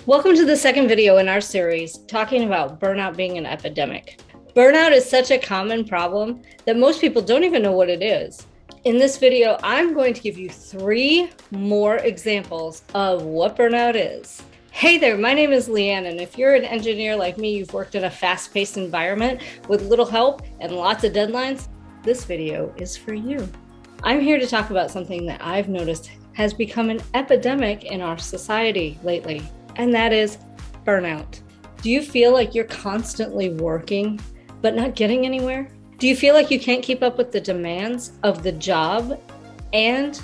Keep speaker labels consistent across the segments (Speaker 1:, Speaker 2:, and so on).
Speaker 1: Welcome to the second video in our series talking about burnout being an epidemic. Burnout is such a common problem that most people don't even know what it is. In this video, I'm going to give you 3 more examples of what burnout is. Hey there, my name is Leanne, and if you're an engineer like me, you've worked in a fast-paced environment with little help and lots of deadlines, this video is for you. I'm here to talk about something that I've noticed has become an epidemic in our society lately, and that is burnout. Do you feel like you're constantly working but not getting anywhere? Do you feel like you can't keep up with the demands of the job and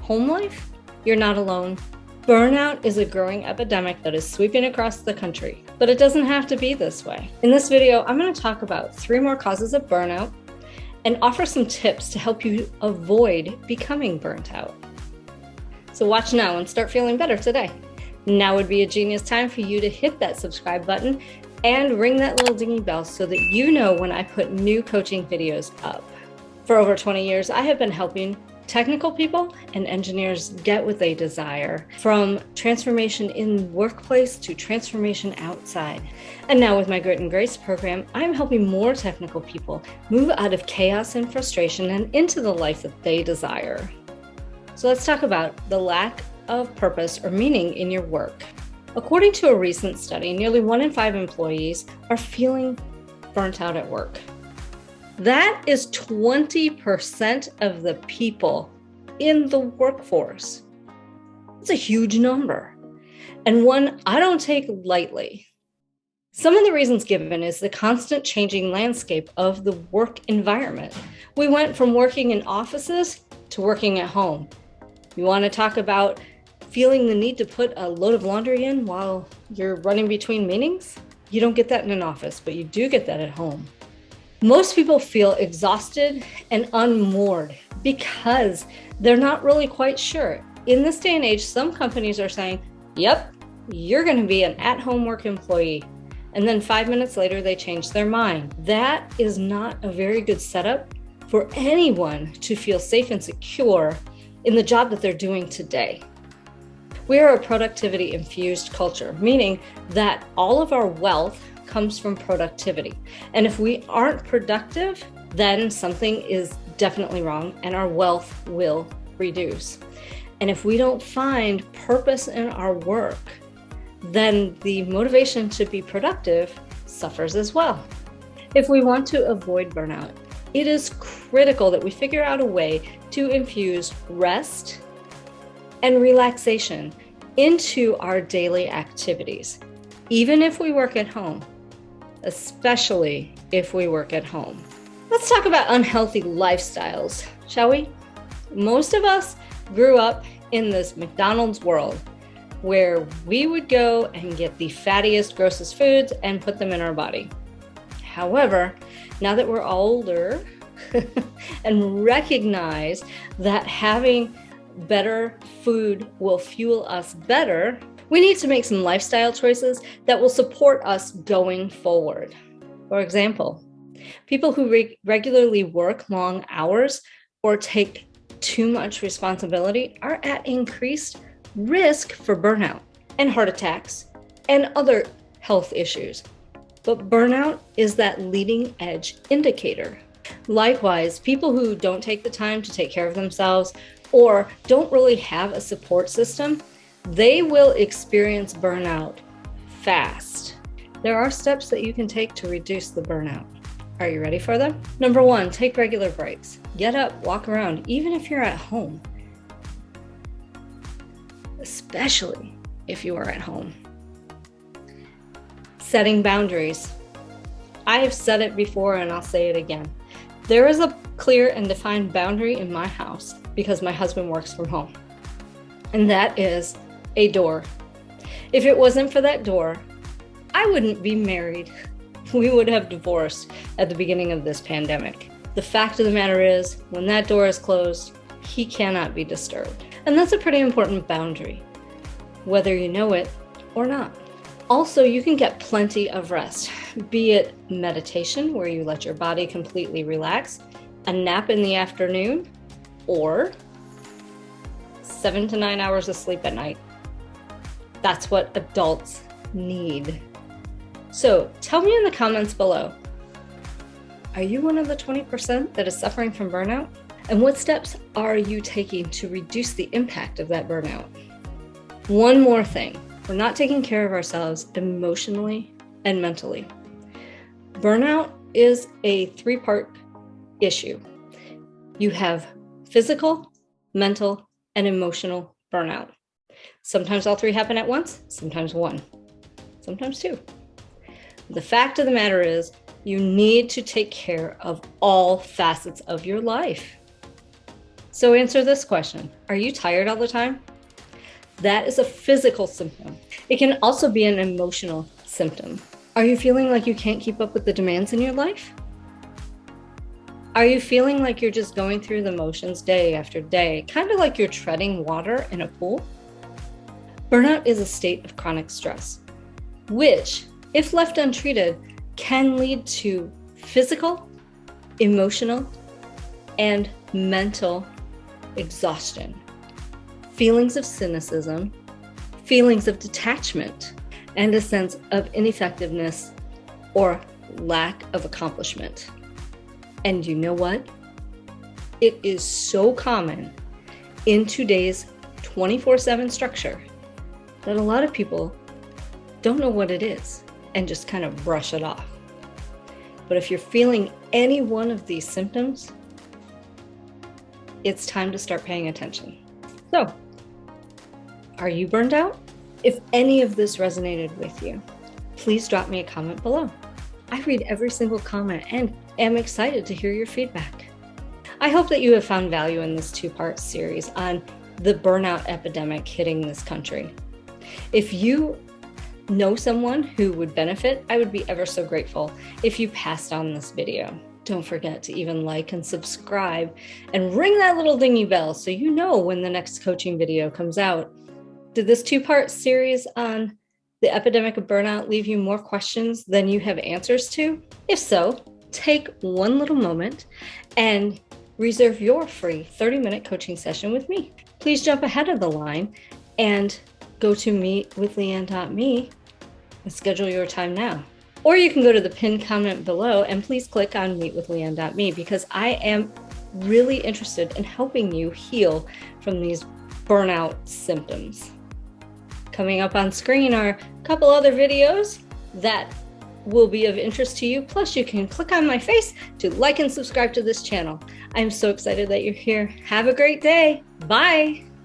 Speaker 1: home life? You're not alone. Burnout is a growing epidemic that is sweeping across the country, but it doesn't have to be this way. In this video, I'm going to talk about 3 more causes of burnout and offer some tips to help you avoid becoming burnt out. So watch now and start feeling better today. Now would be a genius time for you to hit that subscribe button and ring that little dingy bell so that you know when I put new coaching videos up. For over 20 years, I have been helping technical people and engineers get what they desire, from transformation in workplace to transformation outside. And now with my Grit and Grace program, I'm helping more technical people move out of chaos and frustration and into the life that they desire. So let's talk about the lack of purpose or meaning in your work. According to a recent study, nearly 1 in 5 employees are feeling burnt out at work. That is 20% of the people in the workforce. It's a huge number, and one I don't take lightly. Some of the reasons given is the constant changing landscape of the work environment. We went from working in offices to working at home. You want to talk about feeling the need to put a load of laundry in while you're running between meetings? You don't get that in an office, but you do get that at home. Most people feel exhausted and unmoored because they're not really quite sure. In this day and age, some companies are saying, yep, you're going to be an at-home work employee. And then 5 minutes later, they change their mind. That is not a very good setup for anyone to feel safe and secure in the job that they're doing today. We are a productivity-infused culture, meaning that all of our wealth comes from productivity. And if we aren't productive, then something is definitely wrong and our wealth will reduce. And if we don't find purpose in our work, then the motivation to be productive suffers as well. If we want to avoid burnout, it is critical that we figure out a way to infuse rest and relaxation into our daily activities, even if we work at home. Especially if we work at home. Let's talk about unhealthy lifestyles, shall we? Most of us grew up in this McDonald's world where we would go and get the fattiest, grossest foods and put them in our body. However, now that we're older and recognize that having better food will fuel us better, we need to make some lifestyle choices that will support us going forward. For example, people who regularly work long hours or take too much responsibility are at increased risk for burnout and heart attacks and other health issues. But burnout is that leading edge indicator. Likewise, people who don't take the time to take care of themselves or don't really have a support system, they will experience burnout fast. There are steps that you can take to reduce the burnout. Are you ready for them? Number 1, take regular breaks. Get up, walk around, even if you're at home. Especially if you are at home. Setting boundaries. I have said it before and I'll say it again. There is a clear and defined boundary in my house because my husband works from home. And that is a door. If it wasn't for that door, I wouldn't be married. We would have divorced at the beginning of this pandemic. The fact of the matter is, when that door is closed, he cannot be disturbed. And that's a pretty important boundary, whether you know it or not. Also, you can get plenty of rest, be it meditation, where you let your body completely relax, a nap in the afternoon, or 7 to 9 hours of sleep at night. That's what adults need. So tell me in the comments below, are you one of the 20% that is suffering from burnout? And what steps are you taking to reduce the impact of that burnout? One more thing, we're not taking care of ourselves emotionally and mentally. Burnout is a three-part issue. You have physical, mental, and emotional burnout. Sometimes all three happen at once, sometimes one, sometimes two. The fact of the matter is, you need to take care of all facets of your life. So answer this question. Are you tired all the time? That is a physical symptom. It can also be an emotional symptom. Are you feeling like you can't keep up with the demands in your life? Are you feeling like you're just going through the motions day after day, kind of like you're treading water in a pool? Burnout is a state of chronic stress, which, if left untreated, can lead to physical, emotional, and mental exhaustion, feelings of cynicism, feelings of detachment, and a sense of ineffectiveness or lack of accomplishment. And you know what? It is so common in today's 24/7 structure that a lot of people don't know what it is and just kind of brush it off. But if you're feeling any one of these symptoms, it's time to start paying attention. So, are you burned out? If any of this resonated with you, please drop me a comment below. I read every single comment and am excited to hear your feedback. I hope that you have found value in this two-part series on the burnout epidemic hitting this country. If you know someone who would benefit, I would be ever so grateful if you passed on this video. Don't forget to even like and subscribe and ring that little dingy bell so you know when the next coaching video comes out. Did this two-part series on the epidemic of burnout leave you more questions than you have answers to? If so, take one little moment and reserve your free 30-minute coaching session with me. Please jump ahead of the line and go to meetwithleanne.me and schedule your time now. Or you can go to the pinned comment below and please click on meetwithleanne.me because I am really interested in helping you heal from these burnout symptoms. Coming up on screen are a couple other videos that will be of interest to you. Plus, you can click on my face to like and subscribe to this channel. I'm so excited that you're here. Have a great day. Bye.